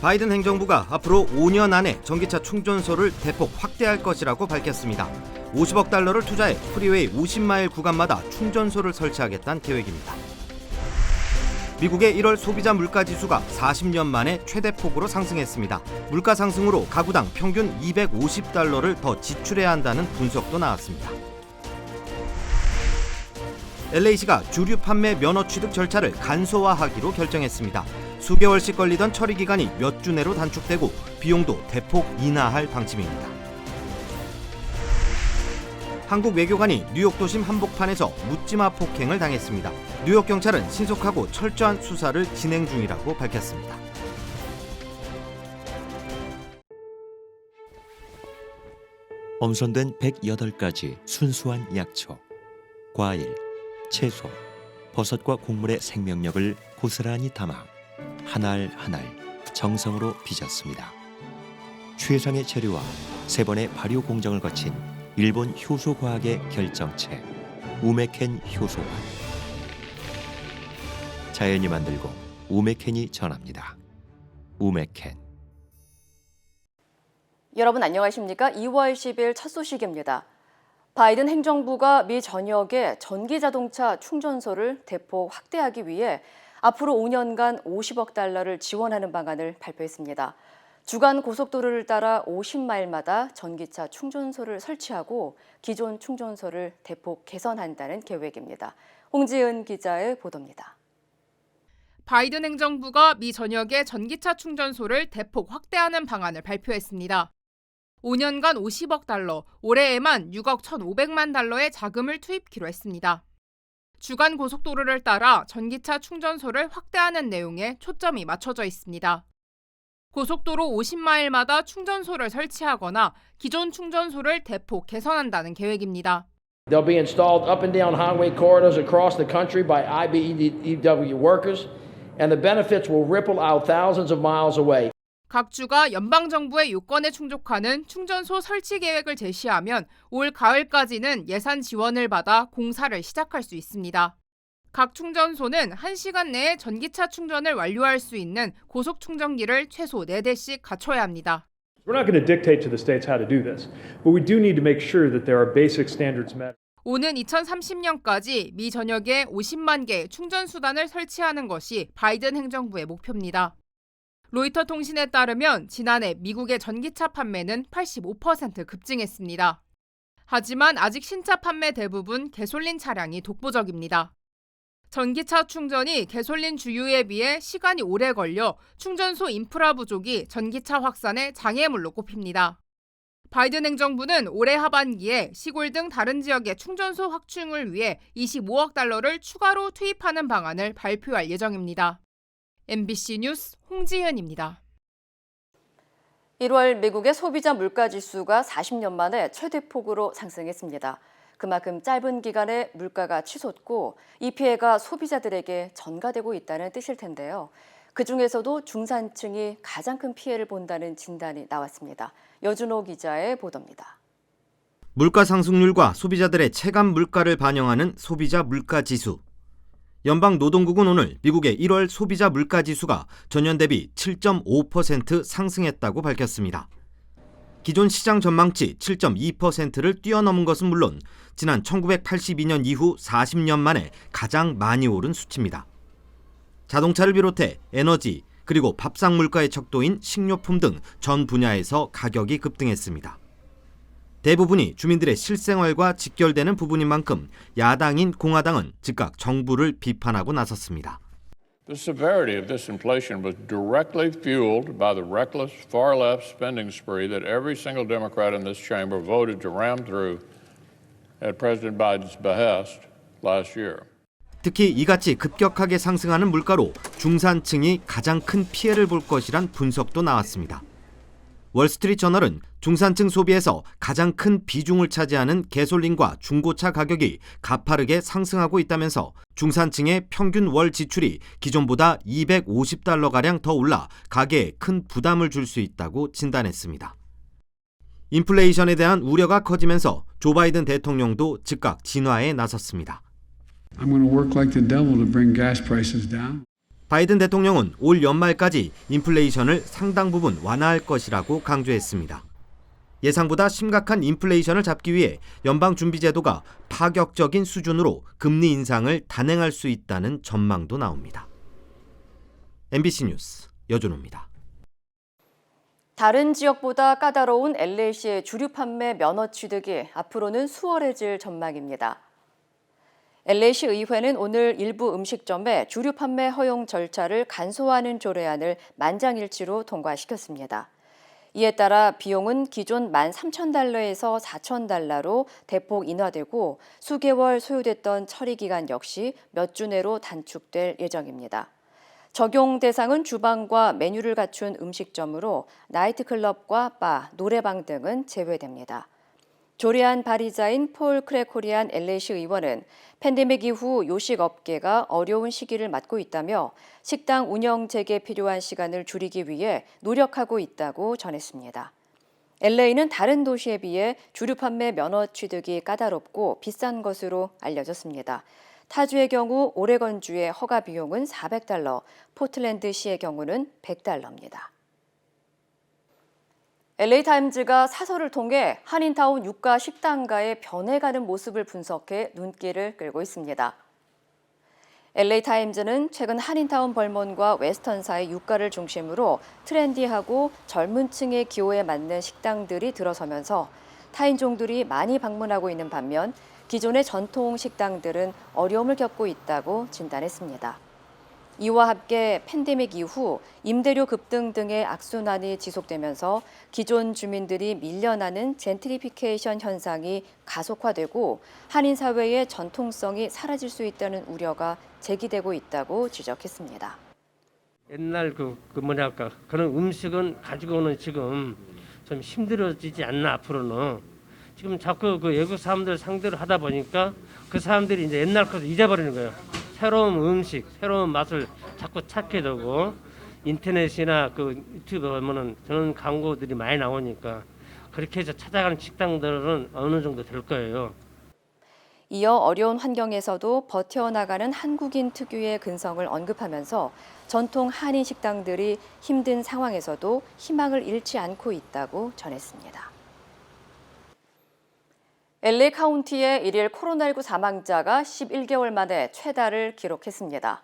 바이든 행정부가 앞으로 5년 안에 전기차 충전소를 대폭 확대할 것이라고 밝혔습니다. 50억 달러를 투자해 프리웨이 50마일 구간마다 충전소를 설치하겠다는 계획입니다. 미국의 1월 소비자 물가지수가 40년 만에 최대폭으로 상승했습니다. 물가 상승으로 가구당 평균 250달러를 더 지출해야 한다는 분석도 나왔습니다. LA시가 주류 판매 면허 취득 절차를 간소화하기로 결정했습니다. 수개월씩 걸리던 처리 기간이 몇 주 내로 단축되고 비용도 대폭 인하할 방침입니다. 한국 외교관이 뉴욕 도심 한복판에서 묻지마 폭행을 당했습니다. 뉴욕 경찰은 신속하고 철저한 수사를 진행 중이라고 밝혔습니다. 엄선된 108가지 순수한 약초, 과일, 채소, 버섯과 곡물의 생명력을 고스란히 담아 한 알 한 알 정성으로 빚었습니다. 최상의 재료와 3번의 발효 공정을 거친 일본 효소과학의 결정체 우메켄 효소환. 자연이 만들고 우메켄이 전합니다. 우메켄. 여러분 안녕하십니까? 2월 10일 첫 소식입니다. 바이든 행정부가 미 전역에 전기자동차 충전소를 대폭 확대하기 위해 앞으로 5년간 50억 달러를 지원하는 방안을 발표했습니다. 주간 고속도로를 따라 50마일마다 전기차 충전소를 설치하고 기존 충전소를 대폭 개선한다는 계획입니다. 홍지은 기자의 보도입니다. 바이든 행정부가 미 전역의 전기차 충전소를 대폭 확대하는 방안을 발표했습니다. 5년간 50억 달러, 올해에만 6억 1,500만 달러의 자금을 투입키로 했습니다. 주간 고속도로를 따라 전기차 충전소를 확대하는 내용에 초점이 맞춰져 있습니다. 고속도로 50마일마다 충전소를 설치하거나 기존 충전소를 대폭 개선한다는 계획입니다. They'll be installed up and down highway corridors across the country by IBEW workers, and the benefits will ripple out thousands of miles away. 각 주가 연방정부의 요건에 충족하는 충전소 설치 계획을 제시하면 올 가을까지는 예산 지원을 받아 공사를 시작할 수 있습니다. 각 충전소는 1시간 내에 전기차 충전을 완료할 수 있는 고속 충전기를 최소 4대씩 갖춰야 합니다. We're not going to dictate to the states how to do this, but we do need to make sure that there are basic standards met. 오는 2030년까지 미 전역에 50만 개의 충전 수단을 설치하는 것이 바이든 행정부의 목표입니다. 로이터 통신에 따르면 지난해 미국의 전기차 판매는 85% 급증했습니다. 하지만 아직 신차 판매 대부분 가솔린 차량이 독보적입니다. 전기차 충전이 가솔린 주유에 비해 시간이 오래 걸려 충전소 인프라 부족이 전기차 확산의 장애물로 꼽힙니다. 바이든 행정부는 올해 하반기에 시골 등 다른 지역의 충전소 확충을 위해 25억 달러를 추가로 투입하는 방안을 발표할 예정입니다. MBC 뉴스 홍지현입니다. 1월 미국의 소비자 물가지수가 40년 만에 최대폭으로 상승했습니다. 그만큼 짧은 기간에 물가가 치솟고 이 피해가 소비자들에게 전가되고 있다는 뜻일 텐데요. 그중에서도 중산층이 가장 큰 피해를 본다는 진단이 나왔습니다. 여준호 기자의 보도입니다. 물가 상승률과 소비자들의 체감 물가를 반영하는 소비자 물가지수. 연방노동국은 오늘 미국의 1월 소비자 물가지수가 전년 대비 7.5% 상승했다고 밝혔습니다. 기존 시장 전망치 7.2%를 뛰어넘은 것은 물론 지난 1982년 이후 40년 만에 가장 많이 오른 수치입니다. 자동차를 비롯해 에너지 그리고 밥상 물가의 척도인 식료품 등 전 분야에서 가격이 급등했습니다. 대부분이 주민들의 실생활과 직결되는 부분인 만큼 야당인 공화당은 즉각 정부를 비판하고 나섰습니다. The severity of this inflation was directly fueled by the reckless far-left spending spree that every single Democrat in this chamber voted to ram through at President Biden's behest last year. 특히 이같이 급격하게 상승하는 물가로 중산층이 가장 큰 피해를 볼 것이란 분석도 나왔습니다. 월스트리트저널은 중산층 소비에서 가장 큰 비중을 차지하는 가솔린과 중고차 가격이 가파르게 상승하고 있다면서 중산층의 평균 월 지출이 기존보다 250달러가량 더 올라 가계에 큰 부담을 줄 수 있다고 진단했습니다. 인플레이션에 대한 우려가 커지면서 조 바이든 대통령도 즉각 진화에 나섰습니다. I'm going to work like the devil to bring gas prices down. 바이든 대통령은 올 연말까지 인플레이션을 상당 부분 완화할 것이라고 강조했습니다. 예상보다 심각한 인플레이션을 잡기 위해 연방준비제도가 파격적인 수준으로 금리 인상을 단행할 수 있다는 전망도 나옵니다. MBC 뉴스 여준호입니다. 다른 지역보다 까다로운 LA시의 주류 판매 면허 취득이 앞으로는 수월해질 전망입니다. LA시 의회는 오늘 일부 음식점의 주류 판매 허용 절차를 간소화하는 조례안을 만장일치로 통과시켰습니다. 이에 따라 비용은 기존 $13,000에서 $4,000로 대폭 인하되고 수개월 소요됐던 처리 기간 역시 몇 주 내로 단축될 예정입니다. 적용 대상은 주방과 메뉴를 갖춘 음식점으로 나이트클럽과 바, 노래방 등은 제외됩니다. 조례안 발의자인 폴 크레코리안 LA시 의원은 팬데믹 이후 요식업계가 어려운 시기를 맞고 있다며 식당 운영 재개에 필요한 시간을 줄이기 위해 노력하고 있다고 전했습니다. LA는 다른 도시에 비해 주류 판매 면허 취득이 까다롭고 비싼 것으로 알려졌습니다. 타주의 경우 오레건주의 허가 비용은 $400, 포틀랜드시의 경우는 $100입니다. LA타임즈가 사설을 통해 한인타운 유가 식당가의 변해가는 모습을 분석해 눈길을 끌고 있습니다. LA타임즈는 최근 한인타운 벌몬과 웨스턴사의 유가를 중심으로 트렌디하고 젊은 층의 기호에 맞는 식당들이 들어서면서 타인종들이 많이 방문하고 있는 반면 기존의 전통 식당들은 어려움을 겪고 있다고 진단했습니다. 이와 함께 팬데믹 이후 임대료 급등 등의 악순환이 지속되면서 기존 주민들이 밀려나는 젠트리피케이션 현상이 가속화되고 한인 사회의 전통성이 사라질 수 있다는 우려가 제기되고 있다고 지적했습니다. 옛날 그런 음식은 가지고는 지금 좀 힘들어지지 않나 앞으로는. 지금 자꾸 그 외국 사람들 상대로 하다 보니까 그 사람들이 이제 옛날 것을 잊어버리는 거예요. 새로운 음식, 새로운 맛을 자꾸 찾게 되고 인터넷이나 그 유튜브 보면은 저런 광고들이 많이 나오니까 그렇게 해서 찾아가는 식당들은 어느 정도 될 거예요. 이어 어려운 환경에서도 버텨나가는 한국인 특유의 근성을 언급하면서 전통 한인 식당들이 힘든 상황에서도 희망을 잃지 않고 있다고 전했습니다. LA 카운티의 일일 코로나19 사망자가 11개월 만에 최다를 기록했습니다.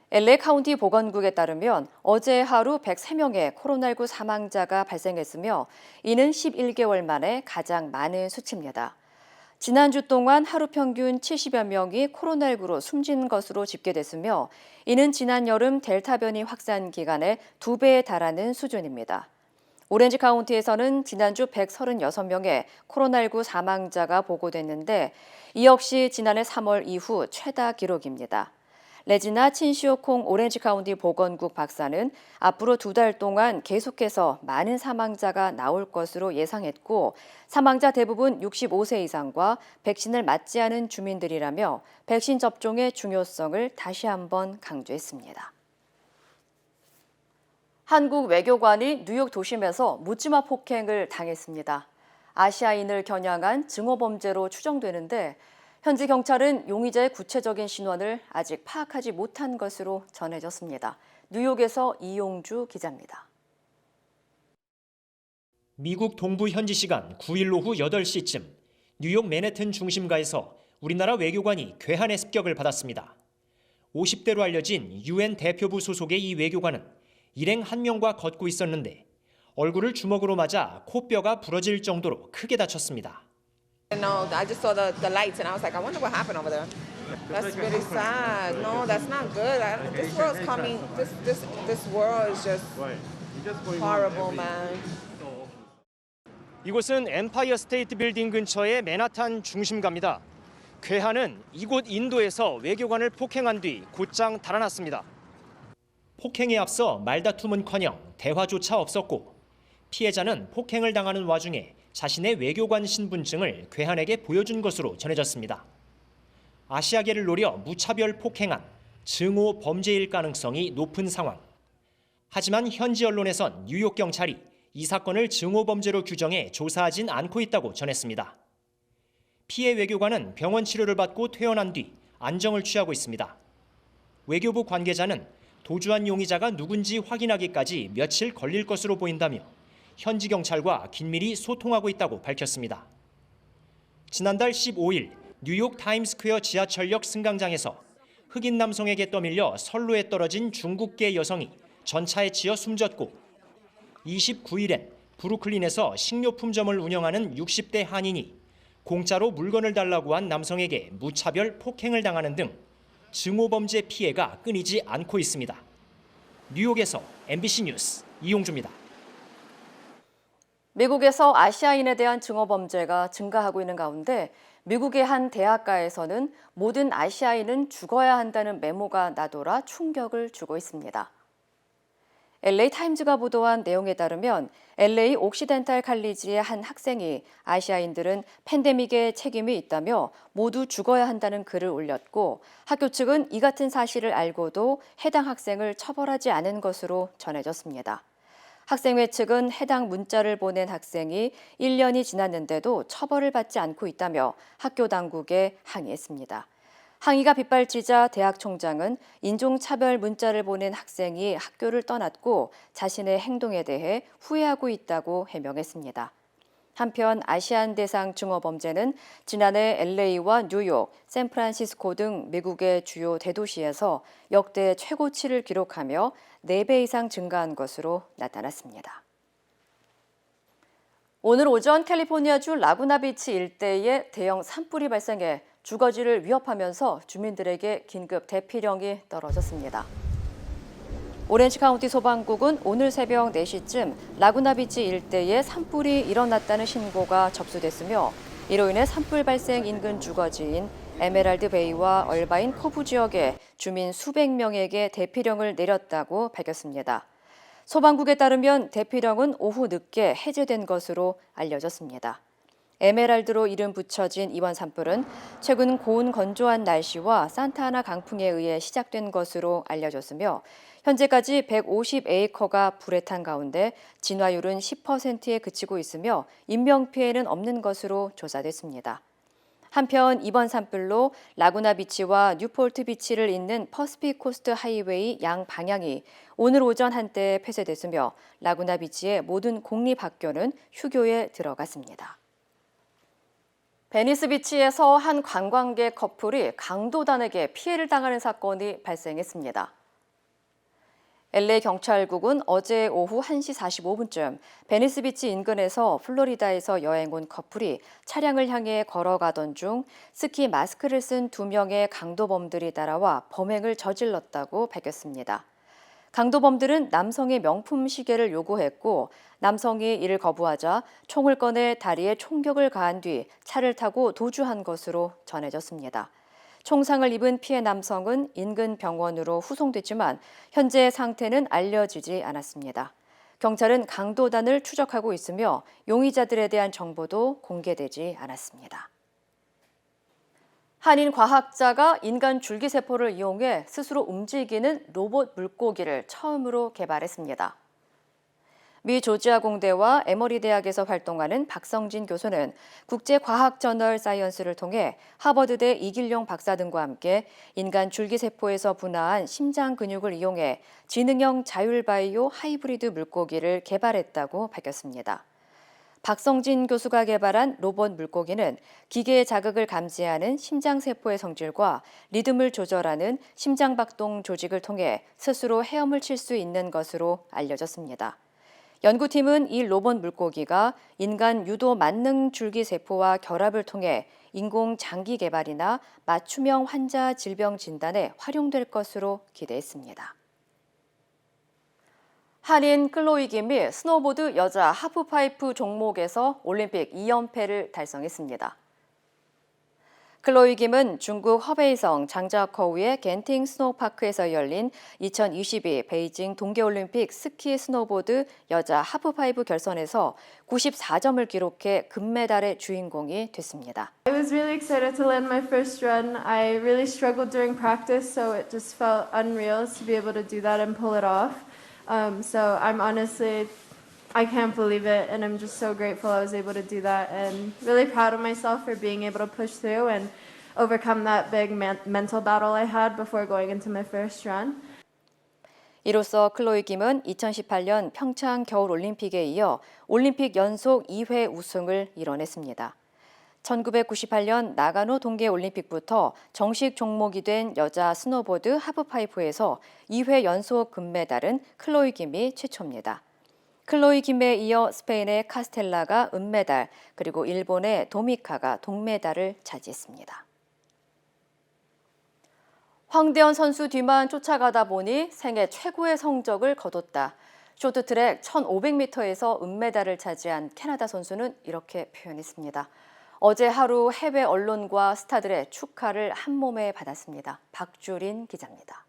LA 카운티 보건국에 따르면 어제 하루 103명의 코로나19 사망자가 발생했으며 이는 11개월 만에 가장 많은 수치입니다. 지난주 동안 하루 평균 70여 명이 코로나19로 숨진 것으로 집계됐으며 이는 지난 여름 델타 변이 확산 기간의 2배에 달하는 수준입니다. 오렌지 카운티에서는 지난주 136명의 코로나19 사망자가 보고됐는데 이 역시 지난해 3월 이후 최다 기록입니다. 레지나 친시오콩 오렌지 카운티 보건국 박사는 앞으로 2달 동안 계속해서 많은 사망자가 나올 것으로 예상했고 사망자 대부분 65세 이상과 백신을 맞지 않은 주민들이라며 백신 접종의 중요성을 다시 한번 강조했습니다. 한국 외교관이 뉴욕 도심에서 묻지마 폭행을 당했습니다. 아시아인을 겨냥한 증오범죄로 추정되는데 현지 경찰은 용의자의 구체적인 신원을 아직 파악하지 못한 것으로 전해졌습니다. 뉴욕에서 이용주 기자입니다. 미국 동부 현지 시간 9일 오후 8시쯤 뉴욕 맨해튼 중심가에서 우리나라 외교관이 괴한의 습격을 받았습니다. 50대로 알려진 UN 대표부 소속의 이 외교관은 일행 한 명과 걷고 있었는데 얼굴을 주먹으로 맞아 코뼈가 부러질 정도로 크게 다쳤습니다. No, I just saw the lights and I was like, I wonder what happened over there. That's really sad. No, that's not good. This world's coming. This world is just horrible, man. 이곳은 엠파이어 스테이트 빌딩 근처의 맨하탄 중심가입니다. 괴한은 이곳 인도에서 외교관을 폭행한 뒤 곧장 달아났습니다. 폭행에 앞서 말다툼은커녕 대화조차 없었고 피해자는 폭행을 당하는 와중에 자신의 외교관 신분증을 괴한에게 보여준 것으로 전해졌습니다. 아시아계를 노려 무차별 폭행한 증오 범죄일 가능성이 높은 상황. 하지만 현지 언론에선 뉴욕 경찰이 이 사건을 증오 범죄로 규정해 조사하진 않고 있다고 전했습니다. 피해 외교관은 병원 치료를 받고 퇴원한 뒤 안정을 취하고 있습니다. 외교부 관계자는 도주한 용의자가 누군지 확인하기까지 며칠 걸릴 것으로 보인다며 현지 경찰과 긴밀히 소통하고 있다고 밝혔습니다. 지난달 15일 뉴욕 타임스퀘어 지하철역 승강장에서 흑인 남성에게 떠밀려 선로에 떨어진 중국계 여성이 전차에 치여 숨졌고 29일엔 브루클린에서 식료품점을 운영하는 60대 한인이 공짜로 물건을 달라고 한 남성에게 무차별 폭행을 당하는 등 증오범죄 피해가 끊이지 않고 있습니다. 뉴욕에서 MBC 뉴스 이용주입니다. 미국에서 아시아인에 대한 증오범죄가 증가하고 있는 가운데 미국의 한 대학가에서는 모든 아시아인은 죽어야 한다는 메모가 나돌아 충격을 주고 있습니다. LA 타임즈가 보도한 내용에 따르면 LA 옥시덴탈 칼리지의 한 학생이 아시아인들은 팬데믹에 책임이 있다며 모두 죽어야 한다는 글을 올렸고 학교 측은 이 같은 사실을 알고도 해당 학생을 처벌하지 않은 것으로 전해졌습니다. 학생회 측은 해당 문자를 보낸 학생이 1년이 지났는데도 처벌을 받지 않고 있다며 학교 당국에 항의했습니다. 항의가 빗발치자 대학 총장은 인종차별 문자를 보낸 학생이 학교를 떠났고 자신의 행동에 대해 후회하고 있다고 해명했습니다. 한편 아시안 대상 증오범죄는 지난해 LA와 뉴욕, 샌프란시스코 등 미국의 주요 대도시에서 역대 최고치를 기록하며 4배 이상 증가한 것으로 나타났습니다. 오늘 오전 캘리포니아주 라구나비치 일대에 대형 산불이 발생해 주거지를 위협하면서 주민들에게 긴급 대피령이 떨어졌습니다. 오렌지 카운티 소방국은 오늘 새벽 4시쯤 라구나비치 일대에 산불이 일어났다는 신고가 접수됐으며 이로 인해 산불 발생 인근 주거지인 에메랄드 베이와 얼바인 코브 지역에 주민 수백 명에게 대피령을 내렸다고 밝혔습니다. 소방국에 따르면 대피령은 오후 늦게 해제된 것으로 알려졌습니다. 에메랄드로 이름 붙여진 이번 산불은 최근 고온 건조한 날씨와 산타아나 강풍에 의해 시작된 것으로 알려졌으며 현재까지 150에이커가 불에 탄 가운데 진화율은 10%에 그치고 있으며 인명피해는 없는 것으로 조사됐습니다. 한편 이번 산불로 라구나 비치와 뉴폴트 비치를 잇는 퍼시픽 코스트 하이웨이 양 방향이 오늘 오전 한때 폐쇄됐으며 라구나 비치의 모든 공립학교는 휴교에 들어갔습니다. 베니스 비치에서 한 관광객 커플이 강도단에게 피해를 당하는 사건이 발생했습니다. LA 경찰국은 어제 오후 1시 45분쯤 베니스 비치 인근에서 플로리다에서 여행 온 커플이 차량을 향해 걸어가던 중 스키 마스크를 쓴 2명의 강도범들이 따라와 범행을 저질렀다고 밝혔습니다. 강도범들은 남성의 명품 시계를 요구했고 남성이 이를 거부하자 총을 꺼내 다리에 총격을 가한 뒤 차를 타고 도주한 것으로 전해졌습니다. 총상을 입은 피해 남성은 인근 병원으로 후송됐지만 현재 상태는 알려지지 않았습니다. 경찰은 강도단을 추적하고 있으며 용의자들에 대한 정보도 공개되지 않았습니다. 한인 과학자가 인간 줄기세포를 이용해 스스로 움직이는 로봇 물고기를 처음으로 개발했습니다. 미 조지아 공대와 에머리 대학에서 활동하는 박성진 교수는 국제과학저널 사이언스를 통해 하버드대 이길용 박사 등과 함께 인간 줄기세포에서 분화한 심장 근육을 이용해 지능형 자율바이오 하이브리드 물고기를 개발했다고 밝혔습니다. 박성진 교수가 개발한 로봇 물고기는 기계의 자극을 감지하는 심장세포의 성질과 리듬을 조절하는 심장박동 조직을 통해 스스로 헤엄을 칠 수 있는 것으로 알려졌습니다. 연구팀은 이 로봇 물고기가 인간 유도 만능 줄기세포와 결합을 통해 인공 장기 개발이나 맞춤형 환자 질병 진단에 활용될 것으로 기대했습니다. 한인 클로이 김이 스노보드 여자 하프파이프 종목에서 올림픽 2연패를 달성했습니다. 클로이 김은 중국 허베이성 장자커우의 겐팅 스노우파크에서 열린 2022 베이징 동계올림픽 스키 스노보드 여자 하프파이브 결선에서 94점을 기록해 금메달의 주인공이 됐습니다. I was really excited to land my first run. I really struggled during practice, so it just felt unreal to be able to do that and pull it off. So I'm honestly, I can't believe it, and I'm just so grateful I was able to do that, and really proud of myself for being able to push through and overcome that big mental battle I had before going into my first run. 이로써 클로이 김은 2018년 평창 겨울올림픽에 이어 올림픽 연속 2회 우승을 이뤄냈습니다. 1998년 나가노 동계올림픽부터 정식 종목이 된 여자 스노보드 하프파이프에서 2회 연속 금메달은 클로이 김이 최초입니다. 클로이 김에 이어 스페인의 카스텔라가 은메달, 그리고 일본의 도미카가 동메달을 차지했습니다. 황대현 선수 뒤만 쫓아가다 보니 생애 최고의 성적을 거뒀다. 쇼트트랙 1500m에서 은메달을 차지한 캐나다 선수는 이렇게 표현했습니다. 어제 하루 해외 언론과 스타들의 축하를 한몸에 받았습니다. 박주린 기자입니다.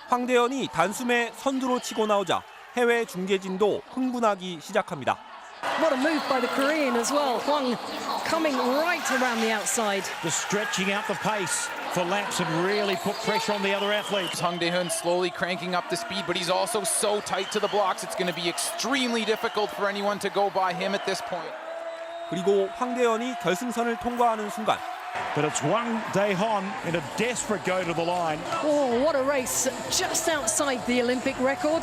황대현이 단숨에 선두로 치고 나오자 해외 중계진도 흥분하기 시작합니다. What a move by the Korean as well. Hwang coming right around the outside. Just stretching out the pace for laps and really put pressure on the other athletes. Hwang Dae-hun slowly cranking up the speed, but he's also so tight to the blocks. It's going to be extremely difficult for anyone to go by him at this point. 그리고 황대현이 결승선을 통과하는 순간 But it's Hwang Dae-hun in a desperate go to the line. Oh, what a race just outside the Olympic record.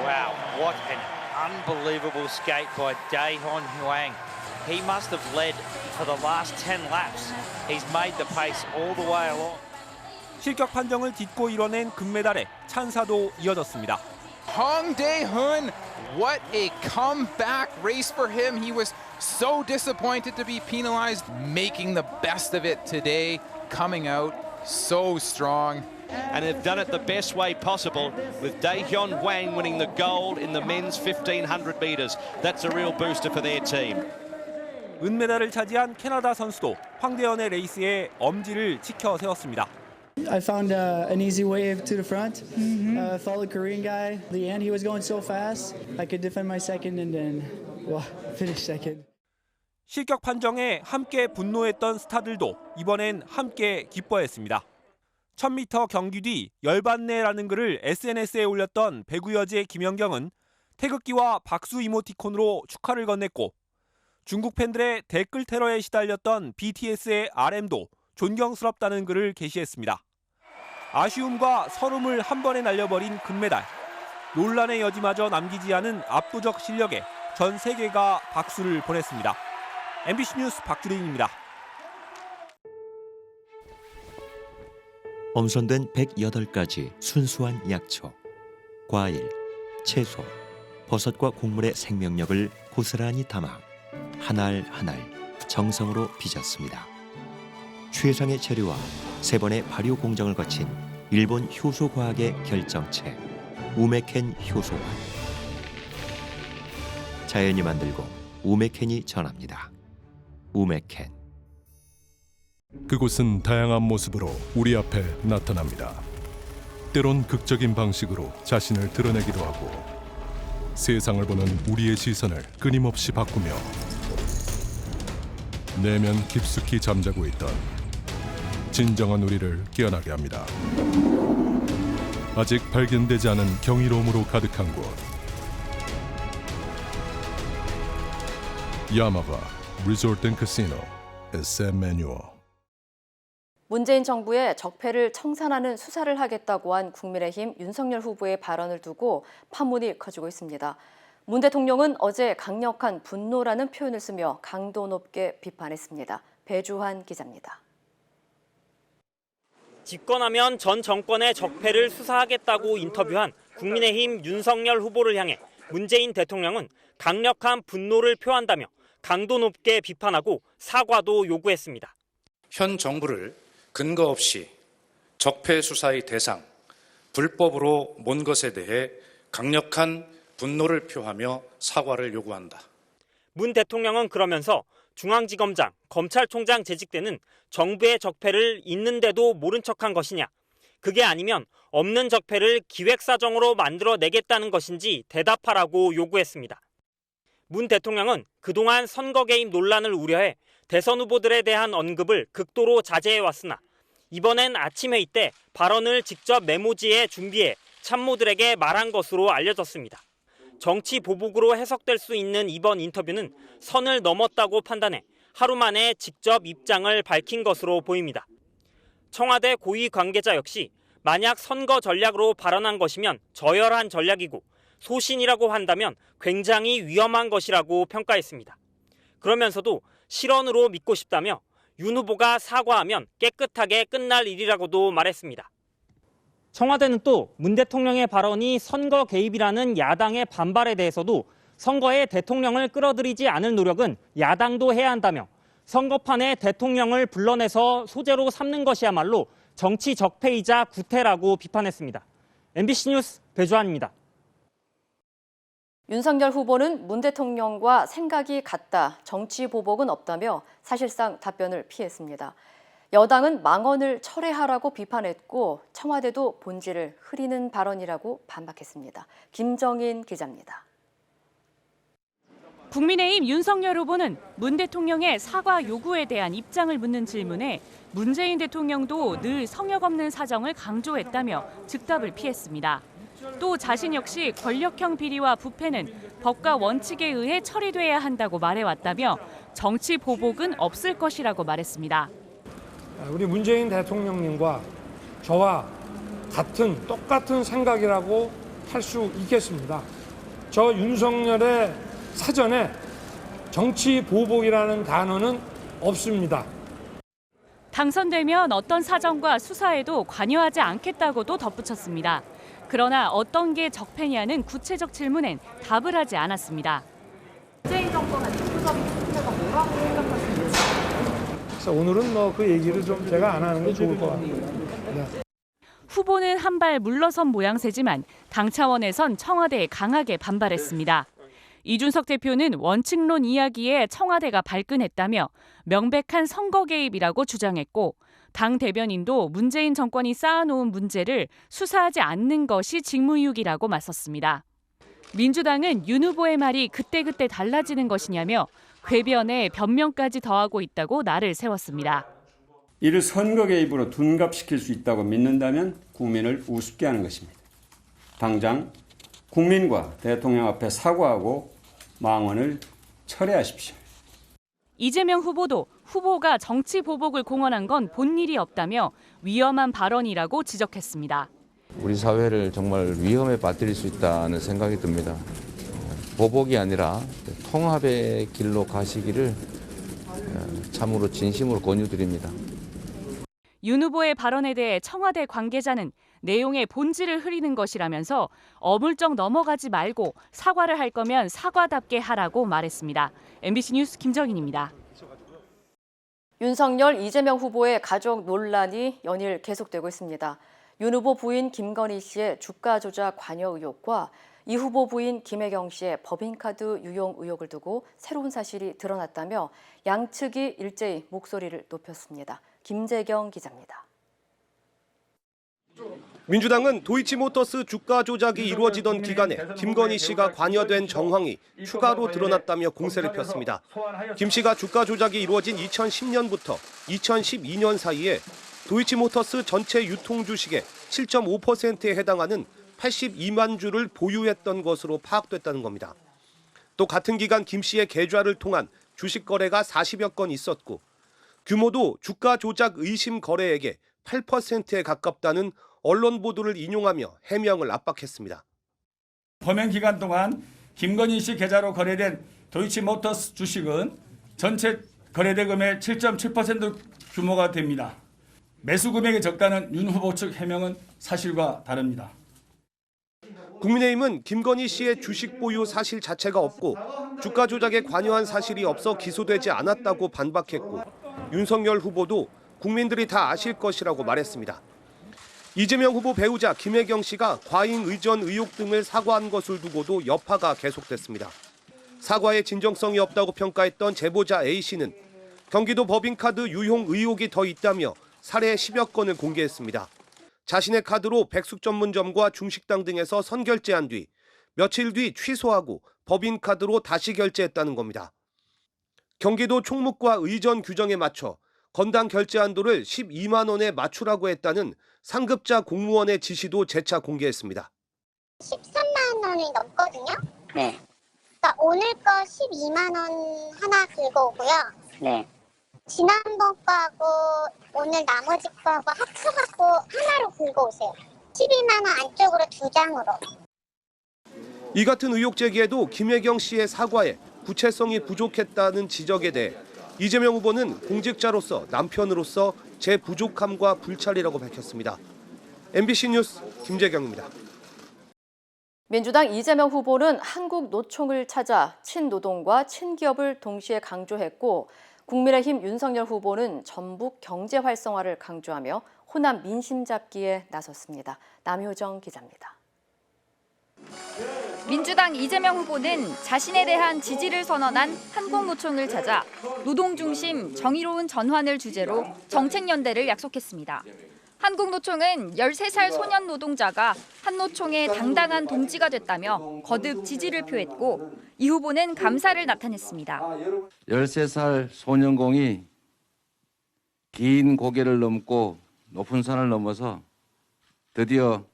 Wow, what an unbelievable skate by Dae-hun Hwang. He must have led for the last 10 laps. He's made the pace all the way along. 실격 판정을 딛고 이뤄낸 금메달에 찬사도 이어졌습니다. Hwang Dae-hun, what a comeback race for him. He was so disappointed to be penalized, making the best of it today, coming out so strong. And they've done it the best way possible, with Dae-hun Hwang winning the gold in the men's 1500 metres. That's a real booster for their team. 은메달을 차지한 캐나다 선수도 황대현의 레이스에 엄지를 치켜 세웠습니다. I found an easy wave to the front. Followed Korean guy, Leanne. He was going so fast. I could defend my second and then, well, finish second. 실격 판정에 함께 분노했던 스타들도 이번엔 함께 기뻐했습니다. 1000m 경기 뒤 열받네라는 글을 SNS에 올렸던 배구 여제 김연경은 태극기와 박수 이모티콘으로 축하를 건넸고, 중국 팬들의 댓글 테러에 시달렸던 BTS의 RM도 존경스럽다는 글을 게시했습니다. 아쉬움과 서름을 한 번에 날려버린 금메달. 논란의 여지마저 남기지 않은 압도적 실력에 전 세계가 박수를 보냈습니다. MBC 뉴스 박주린입니다. 엄선된 108가지 순수한 약초, 과일, 채소, 버섯과 곡물의 생명력을 고스란히 담아 한 알 한 알 정성으로 빚었습니다. 최상의 재료와 3번의 발효 공정을 거친 일본 효소과학의 결정체 우메켄 효소와 자연이 만들고 우메켄이 전합니다. 우메켄. 그곳은 다양한 모습으로 우리 앞에 나타납니다. 때론 극적인 방식으로 자신을 드러내기도 하고 세상을 보는 우리의 시선을 끊임없이 바꾸며 내면 깊숙이 잠자고 있던 진정한 우리를 깨어나게 합니다. 아직 발견되지 않은 경이로움으로 가득한 곳, 야마바 리조트 앤 카시노 SM 매뉴얼. 문재인 정부의 적폐를 청산하는 수사를 하겠다고 한 국민의힘 윤석열 후보의 발언을 두고 파문이 커지고 있습니다. 문 대통령은 어제 강력한 분노라는 표현을 쓰며 강도 높게 비판했습니다. 배주환 기자입니다. 집권하면 전 정권의 적폐를 수사하겠다고 인터뷰한 국민의힘 윤석열 후보를 향해 문재인 대통령은 강력한 분노를 표한다며 강도 높게 비판하고 사과도 요구했습니다. 현 정부를 근거 없이 적폐 수사의 대상, 불법으로 몬 것에 대해 강력한 분노를 표하며 사과를 요구한다. 문 대통령은 그러면서 중앙지검장, 검찰총장 재직 때는 정부의 적폐를 있는데도 모른 척한 것이냐, 그게 아니면 없는 적폐를 기획사정으로 만들어내겠다는 것인지 대답하라고 요구했습니다. 문 대통령은 그동안 선거 개입 논란을 우려해 대선 후보들에 대한 언급을 극도로 자제해왔으나 이번엔 아침 회의 때 발언을 직접 메모지에 준비해 참모들에게 말한 것으로 알려졌습니다. 정치 보복으로 해석될 수 있는 이번 인터뷰는 선을 넘었다고 판단해 하루 만에 직접 입장을 밝힌 것으로 보입니다. 청와대 고위 관계자 역시 만약 선거 전략으로 발언한 것이면 저열한 전략이고 소신이라고 한다면 굉장히 위험한 것이라고 평가했습니다. 그러면서도 실언으로 믿고 싶다며 윤 후보가 사과하면 깨끗하게 끝날 일이라고도 말했습니다. 청와대는 또 문 대통령의 발언이 선거 개입이라는 야당의 반발에 대해서도 선거에 대통령을 끌어들이지 않을 노력은 야당도 해야 한다며 선거판에 대통령을 불러내서 소재로 삼는 것이야말로 정치 적폐이자 구태라고 비판했습니다. MBC 뉴스 배주환입니다. 윤석열 후보는 문 대통령과 생각이 같다, 정치 보복은 없다며 사실상 답변을 피했습니다. 여당은 망언을 철회하라고 비판했고 청와대도 본질을 흐리는 발언이라고 반박했습니다. 김정인 기자입니다. 국민의힘 윤석열 후보는 문 대통령의 사과 요구에 대한 입장을 묻는 질문에 문재인 대통령도 늘 성역 없는 사정을 강조했다며 즉답을 피했습니다. 또 자신 역시 권력형 비리와 부패는 법과 원칙에 의해 처리돼야 한다고 말해왔다며 정치 보복은 없을 것이라고 말했습니다. 우리 문재인 대통령님과 저와 똑같은 생각이라고 할 수 있겠습니다. 저 윤석열의 사전에 정치 보복이라는 단어는 없습니다. 당선되면 어떤 사정과 수사에도 관여하지 않겠다고도 덧붙였습니다. 그러나 어떤 게 적폐냐는 구체적 질문엔 답을 하지 않았습니다. 문재인 정권의 대표적인 적폐가 뭐라고 생각하십니까? 그래서 오늘은 그 얘기를 좀 제가 안 하는 게 좋을 것 같아요. 네. 후보는 한 발 물러선 모양새지만 당 차원에선 청와대에 강하게 반발했습니다. 이준석 대표는 원칙론 이야기에 청와대가 발끈했다며 명백한 선거 개입이라고 주장했고 당 대변인도 문재인 정권이 쌓아놓은 문제를 수사하지 않는 것이 직무유기라고 맞섰습니다. 민주당은 윤 후보의 말이 그때그때 달라지는 것이냐며 궤변에 변명까지 더하고 있다고 날을 세웠습니다. 이를 선거 개입으로 둔갑시킬 수 있다고 믿는다면 국민을 우습게 하는 것입니다. 당장 국민과 대통령 앞에 사과하고 망언을 철회하십시오. 이재명 후보도 후보가 정치 보복을 공언한 건 본 일이 없다며 위험한 발언이라고 지적했습니다. 우리 사회를 정말 위험에 빠뜨릴 수 있다는 생각이 듭니다. 보복이 아니라 통합의 길로 가시기를 참으로 진심으로 권유드립니다. 윤 후보의 발언에 대해 청와대 관계자는 내용의 본질을 흐리는 것이라면서 어물쩍 넘어가지 말고 사과를 할 거면 사과답게 하라고 말했습니다. MBC 뉴스 김정인입니다. 윤석열, 이재명 후보의 가족 논란이 연일 계속되고 있습니다. 윤 후보 부인 김건희 씨의 주가 조작 관여 의혹과 이 후보 부인 김혜경 씨의 법인카드 유용 의혹을 두고 새로운 사실이 드러났다며 양측이 일제히 목소리를 높였습니다. 김재경 기자입니다. 민주당은 도이치모터스 주가 조작이 이루어지던 기간에 김건희 씨가 관여된 정황이 추가로 드러났다며 공세를 폈습니다. 김 씨가 주가 조작이 이루어진 2010년부터 2012년 사이에 도이치모터스 전체 유통 주식의 7.5%에 해당하는 82만 주를 보유했던 것으로 파악됐다는 겁니다. 또 같은 기간 김 씨의 계좌를 통한 주식 거래가 40여 건 있었고 규모도 주가 조작 의심 거래액의 8%에 가깝다는 언론 보도를 인용하며 해명을 압박했습니다. 범행 기간 동안 김건희 씨 계좌로 거래된 도이치모터스 주식은 전체 거래 대금의 7.7% 규모가 됩니다. 매수 금액이 적다는 윤 후보 측 해명은 사실과 다릅니다. 국민의힘은 김건희 씨의 주식 보유 사실 자체가 없고 주가 조작에 관여한 사실이 없어 기소되지 않았다고 반박했고 윤석열 후보도 국민들이 다 아실 것이라고 말했습니다. 이재명 후보 배우자 김혜경 씨가 과잉 의전 의혹 등을 사과한 것을 두고도 여파가 계속됐습니다. 사과에 진정성이 없다고 평가했던 제보자 A씨는 경기도 법인카드 유용 의혹이 더 있다며 사례 10여 건을 공개했습니다. 자신의 카드로 백숙 전문점과 중식당 등에서 선결제한 뒤 며칠 뒤 취소하고 법인카드로 다시 결제했다는 겁니다. 경기도 총무과 의전 규정에 맞춰 건당 결제 한도를 12만 원에 맞추라고 했다는 상급자 공무원의 지시도 재차 공개했습니다. 13만 원이 넘거든요. 네. 그러니까 오늘 거 12만 원 하나 들고 오고요. 네. 지난번 거하고 오늘 나머지 거하고 합쳐갖고 하나로 긁어오세요. 12만 원 안쪽으로 2장으로. 이 같은 의혹 제기에도 김혜경 씨의 사과에 구체성이 부족했다는 지적에 대해 이재명 후보는 공직자로서 남편으로서 제 부족함과 불찰이라고 밝혔습니다. MBC 뉴스 김재경입니다. 민주당 이재명 후보는 한국노총을 찾아 친노동과 친기업을 동시에 강조했고 국민의힘 윤석열 후보는 전북 경제 활성화를 강조하며 호남 민심 잡기에 나섰습니다. 남효정 기자입니다. 민주당 이재명 후보는 자신에 대한 지지를 선언한 한국노총을 찾아 노동 중심 정의로운 전환을 주제로 정책연대를 약속했습니다. 한국노총은 13살 소년 노동자가 한노총의 당당한 동지가 됐다며 거듭 지지를 표했고 이 후보는 감사를 나타냈습니다. 13살 소년공이 긴 고개를 넘고 높은 산을 넘어서 드디어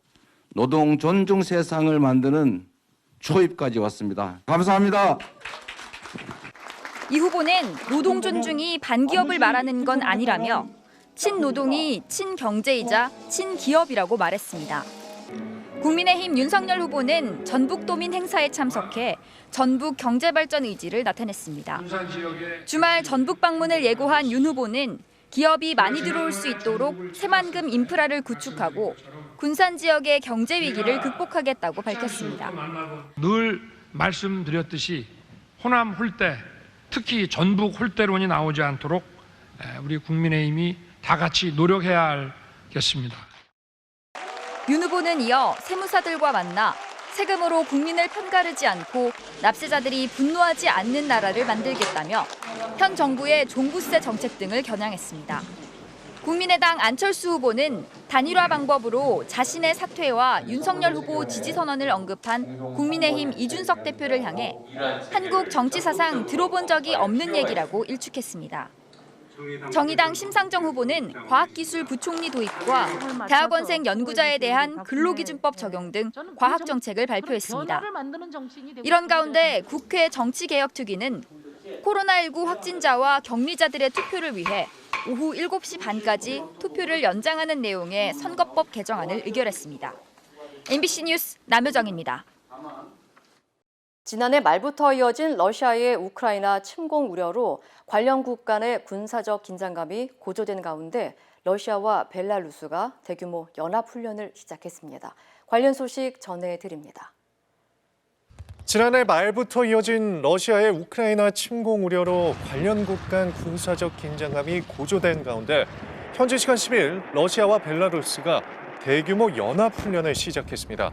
노동 존중 세상을 만드는 초입까지 왔습니다. 감사합니다. 이 후보는 노동 존중이 반기업을 말하는 건 아니라며 친노동이 친경제이자 친기업이라고 말했습니다. 국민의힘 윤석열 후보는 전북도민 행사에 참석해 전북 경제발전 의지를 나타냈습니다. 주말 전북 방문을 예고한 윤 후보는 기업이 많이 들어올 수 있도록 새만금 인프라를 구축하고 군산 지역의 경제 위기를 극복하겠다고 밝혔습니다. 늘 말씀드렸듯이 호남 홀대, 특히 전북 홀대론이 나오지 않도록 우리 국민의힘이 다 같이 노력해야 하겠습니다. 윤 후보는 이어 세무사들과 만나 세금으로 국민을 편가르지 않고 납세자들이 분노하지 않는 나라를 만들겠다며 현 정부의 종부세 정책 등을 겨냥했습니다. 국민의당 안철수 후보는 단일화 방법으로 자신의 사퇴와 윤석열 후보 지지 선언을 언급한 국민의힘 이준석 대표를 향해 한국 정치 사상 들어본 적이 없는 얘기라고 일축했습니다. 정의당 심상정 후보는 과학기술 부총리 도입과 대학원생 연구자에 대한 근로기준법 적용 등 과학정책을 발표했습니다. 이런 가운데 국회 정치개혁특위는 코로나19 확진자와 격리자들의 투표를 위해 오후 7시 반까지 투표를 연장하는 내용의 선거법 개정안을 의결했습니다. MBC 뉴스 남효정입니다. 지난해 말부터 이어진 러시아의 우크라이나 침공 우려로 관련국 간의 군사적 긴장감이 고조된 가운데 러시아와 벨라루스가 대규모 연합훈련을 시작했습니다. 관련 소식 전해드립니다. 지난해 말부터 이어진 러시아의 우크라이나 침공 우려로 관련국 간 군사적 긴장감이 고조된 가운데 현지 시간 10일 러시아와 벨라루스가 대규모 연합훈련을 시작했습니다.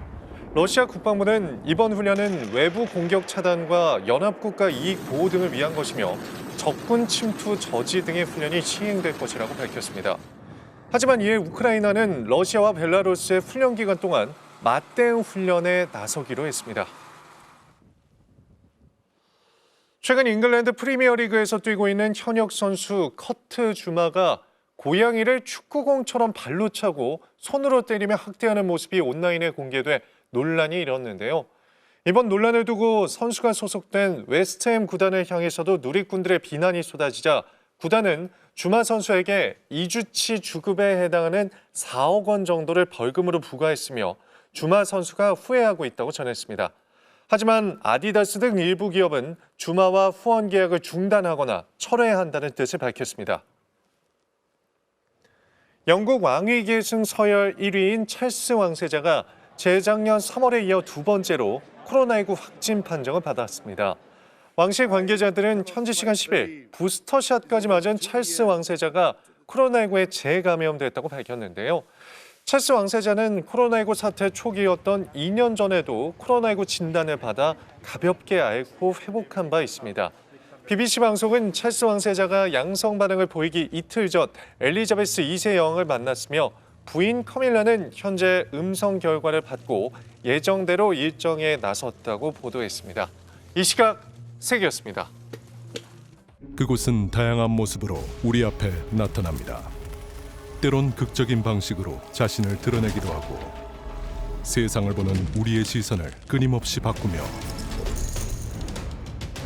러시아 국방부는 이번 훈련은 외부 공격 차단과 연합국가 이익 보호 등을 위한 것이며 적군 침투 저지 등의 훈련이 시행될 것이라고 밝혔습니다. 하지만 이에 우크라이나는 러시아와 벨라루스의 훈련 기간 동안 맞대응 훈련에 나서기로 했습니다. 최근 잉글랜드 프리미어리그에서 뛰고 있는 현역 선수 커트 주마가 고양이를 축구공처럼 발로 차고 손으로 때리며 학대하는 모습이 온라인에 공개돼 논란이 일었는데요. 이번 논란을 두고 선수가 소속된 웨스트햄 구단을 향해서도 누리꾼들의 비난이 쏟아지자 구단은 주마 선수에게 2주치 주급에 해당하는 4억 원 정도를 벌금으로 부과했으며 주마 선수가 후회하고 있다고 전했습니다. 하지만 아디다스 등 일부 기업은 주마와 후원 계약을 중단하거나 철회한다는 뜻을 밝혔습니다. 영국 왕위 계승 서열 1위인 찰스 왕세자가 재작년 3월에 이어 두 번째로 코로나19 확진 판정을 받았습니다. 왕실 관계자들은 현지 시간 10일 부스터샷까지 맞은 찰스 왕세자가 코로나19에 재감염됐다고 밝혔는데요. 찰스 왕세자는 코로나19 사태 초기였던 2년 전에도 코로나19 진단을 받아 가볍게 앓고 회복한 바 있습니다. BBC 방송은 찰스 왕세자가 양성 반응을 보이기 이틀 전 엘리자베스 2세 여왕을 만났으며 부인 커밀라는 현재 음성 결과를 받고 예정대로 일정에 나섰다고 보도했습니다. 이 시각 세계였습니다. 그곳은 다양한 모습으로 우리 앞에 나타납니다. 때론 극적인 방식으로 자신을 드러내기도 하고 세상을 보는 우리의 시선을 끊임없이 바꾸며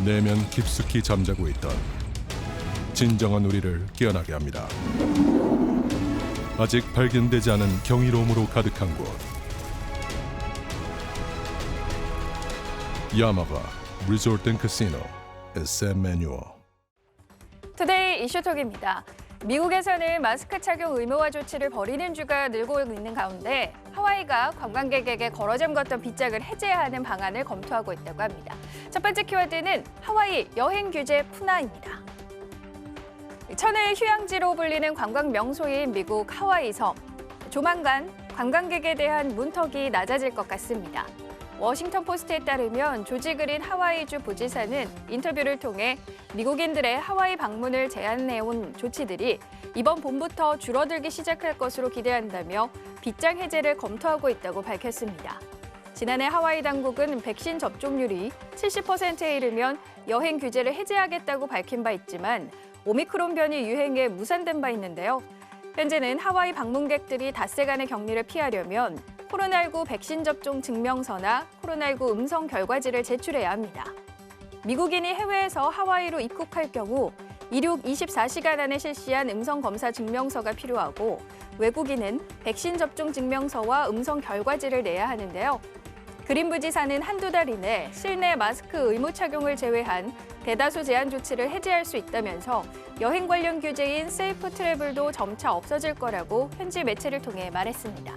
내면 깊숙이 잠자고 있던 진정한 우리를 깨어나게 합니다. 아직 발견되지 않은 경이로움으로 가득한 곳. 야마바 리조트 앤 카시노 SM 매뉴얼. 투데이 이슈톡입니다. 미국에서는 마스크 착용 의무화 조치를 벌이는 주가 늘고 있는 가운데 하와이가 관광객에게 걸어잠궜던 빗장을 해제하는 방안을 검토하고 있다고 합니다. 첫 번째 키워드는 하와이 여행 규제 푼화입니다. 천혜의 휴양지로 불리는 관광 명소인 미국 하와이 섬. 조만간 관광객에 대한 문턱이 낮아질 것 같습니다. 워싱턴 포스트에 따르면 조지 그린 하와이주 부지사는 인터뷰를 통해 미국인들의 하와이 방문을 제한해온 조치들이 이번 봄부터 줄어들기 시작할 것으로 기대한다며 빗장 해제를 검토하고 있다고 밝혔습니다. 지난해 하와이 당국은 백신 접종률이 70%에 이르면 여행 규제를 해제하겠다고 밝힌 바 있지만 오미크론 변이 유행에 무산된 바 있는데요. 현재는 하와이 방문객들이 닷새간의 격리를 피하려면 코로나19 백신 접종 증명서나 코로나19 음성 결과지를 제출해야 합니다. 미국인이 해외에서 하와이로 입국할 경우 이륙 24시간 안에 실시한 음성 검사 증명서가 필요하고 외국인은 백신 접종 증명서와 음성 결과지를 내야 하는데요. 그린 부지사는 한두 달 이내 실내 마스크 의무 착용을 제외한 대다수 제한 조치를 해제할 수 있다면서 여행 관련 규제인 세이프 트래블도 점차 없어질 거라고 현지 매체를 통해 말했습니다.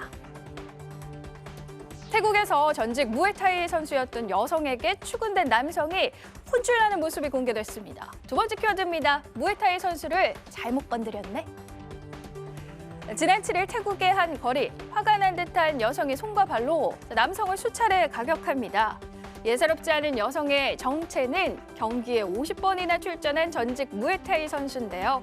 태국에서 전직 무에타이 선수였던 여성에게 추근된 남성이 혼쭐나는 모습이 공개됐습니다. 두 번째 키워드입니다. 무에타이 선수를 잘못 건드렸네. 지난 7일 태국의 한 거리, 화가 난 듯한 여성이 손과 발로 남성을 수차례 가격합니다. 예사롭지 않은 여성의 정체는 경기에 50번이나 출전한 전직 무에타이 선수인데요.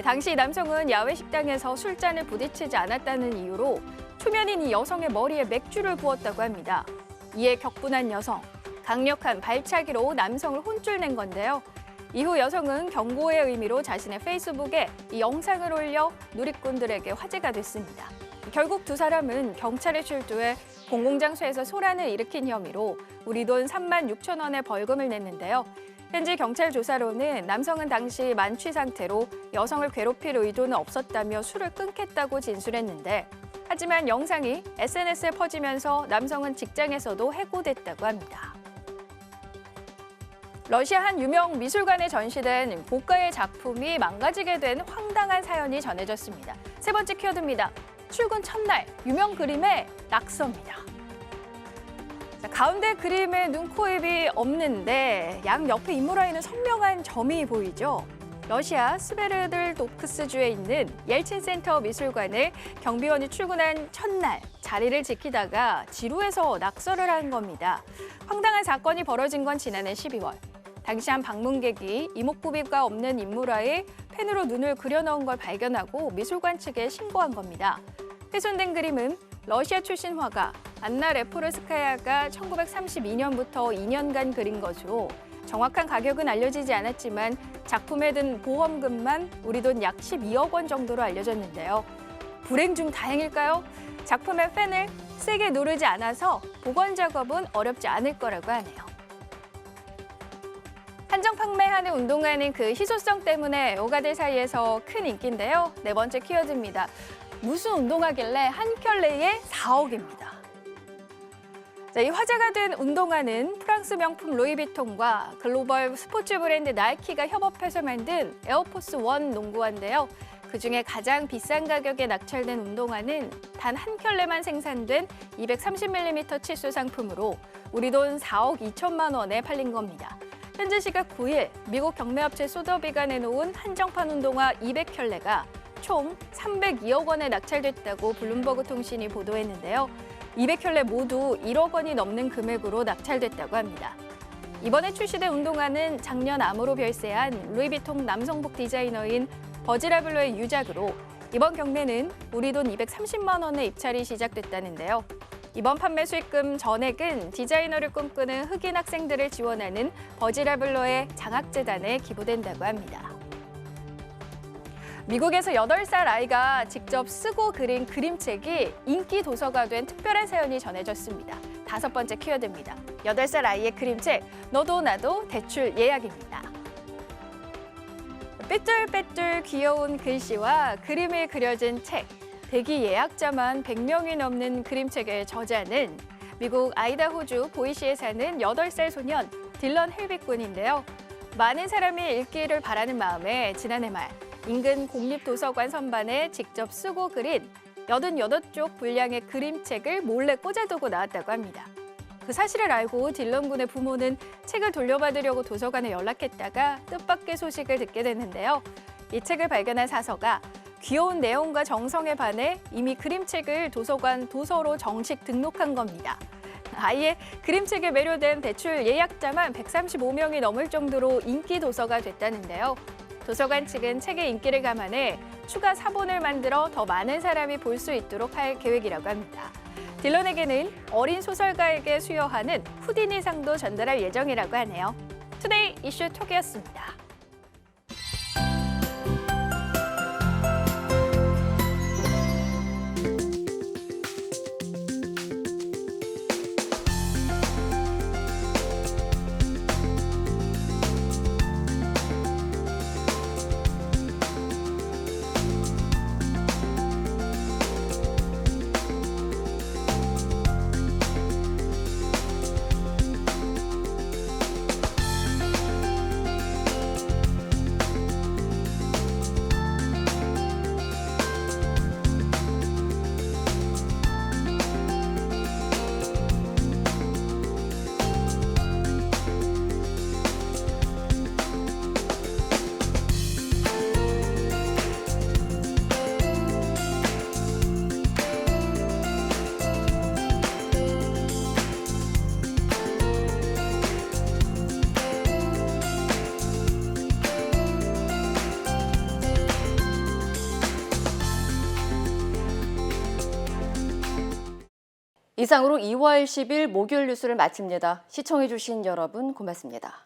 당시 남성은 야외 식당에서 술잔을 부딪히지 않았다는 이유로 초면인 이 여성의 머리에 맥주를 부었다고 합니다. 이에 격분한 여성, 강력한 발차기로 남성을 혼쭐낸 건데요. 이후 여성은 경고의 의미로 자신의 페이스북에 이 영상을 올려 누리꾼들에게 화제가 됐습니다. 결국 두 사람은 경찰에 출두해 공공장소에서 소란을 일으킨 혐의로 우리 돈 3만 6천 원의 벌금을 냈는데요. 현지 경찰 조사로는 남성은 당시 만취 상태로 여성을 괴롭힐 의도는 없었다며 술을 끊겠다고 진술했는데 하지만 영상이 SNS에 퍼지면서 남성은 직장에서도 해고됐다고 합니다. 러시아 한 유명 미술관에 전시된 고가의 작품이 망가지게 된 황당한 사연이 전해졌습니다. 세 번째 키워드입니다. 출근 첫날 유명 그림의 낙서입니다. 가운데 그림에 눈, 코, 입이 없는데 양 옆에 인물화에는 선명한 점이 보이죠. 러시아 스베르들도크스주에 있는 옐친센터 미술관을 경비원이 출근한 첫날 자리를 지키다가 지루해서 낙서를 한 겁니다. 황당한 사건이 벌어진 건 지난해 12월. 당시 한 방문객이 이목구비가 없는 인물화에 펜으로 눈을 그려넣은 걸 발견하고 미술관 측에 신고한 겁니다. 훼손된 그림은 러시아 출신 화가 안나 레포르스카야가 1932년부터 2년간 그린 것으로 정확한 가격은 알려지지 않았지만 작품에 든 보험금만 우리 돈 약 12억 원 정도로 알려졌는데요. 불행 중 다행일까요? 작품의 펜을 세게 누르지 않아서 복원 작업은 어렵지 않을 거라고 하네요. 한정 판매하는 운동화는 그 희소성 때문에 오가들 사이에서 큰 인기인데요. 네 번째 키워드입니다. 무슨 운동화길래 한 켤레에 4억입니다. 이 화제가 된 운동화는 프랑스 명품 루이비통과 글로벌 스포츠 브랜드 나이키가 협업해서 만든 에어포스 원 농구화인데요. 그중에 가장 비싼 가격에 낙찰된 운동화는 단 한 켤레만 생산된 230mm 치수 상품으로 우리 돈 4억 2천만 원에 팔린 겁니다. 현재 시각 9일 미국 경매업체 소더비가 내놓은 한정판 운동화 200켤레가 총 302억 원에 낙찰됐다고 블룸버그 통신이 보도했는데요. 200켤레 모두 1억 원이 넘는 금액으로 낙찰됐다고 합니다. 이번에 출시된 운동화는 작년 암으로 별세한 루이비통 남성복 디자이너인 버지라블로의 유작으로 이번 경매는 우리 돈 230만 원의 입찰이 시작됐다는데요. 이번 판매 수익금 전액은 디자이너를 꿈꾸는 흑인 학생들을 지원하는 버지라블로의 장학재단에 기부된다고 합니다. 미국에서 8살 아이가 직접 쓰고 그린 그림책이 인기 도서가 된 특별한 사연이 전해졌습니다. 다섯 번째 키워드입니다. 8살 아이의 그림책, 너도 나도 대출 예약입니다. 삐뚤빼뚤 귀여운 글씨와 그림이 그려진 책. 대기 예약자만 100명이 넘는 그림책의 저자는 미국 아이다호주 보이시에 사는 8살 소년 딜런 헬빅 군인데요. 많은 사람이 읽기를 바라는 마음에 지난해 말 인근 공립도서관 선반에 직접 쓰고 그린 88쪽 분량의 그림책을 몰래 꽂아두고 나왔다고 합니다. 그 사실을 알고 딜런 군의 부모는 책을 돌려받으려고 도서관에 연락했다가 뜻밖의 소식을 듣게 됐는데요. 이 책을 발견한 사서가 귀여운 내용과 정성에 반해 이미 그림책을 도서관 도서로 정식 등록한 겁니다. 아예 그림책에 매료된 대출 예약자만 135명이 넘을 정도로 인기 도서가 됐다는데요. 도서관 측은 책의 인기를 감안해 추가 사본을 만들어 더 많은 사람이 볼 수 있도록 할 계획이라고 합니다. 딜런에게는 어린 소설가에게 수여하는 후디니상도 전달할 예정이라고 하네요. 투데이 이슈 톡이었습니다. 이상으로 2월 10일 목요일 뉴스를 마칩니다. 시청해주신 여러분 고맙습니다.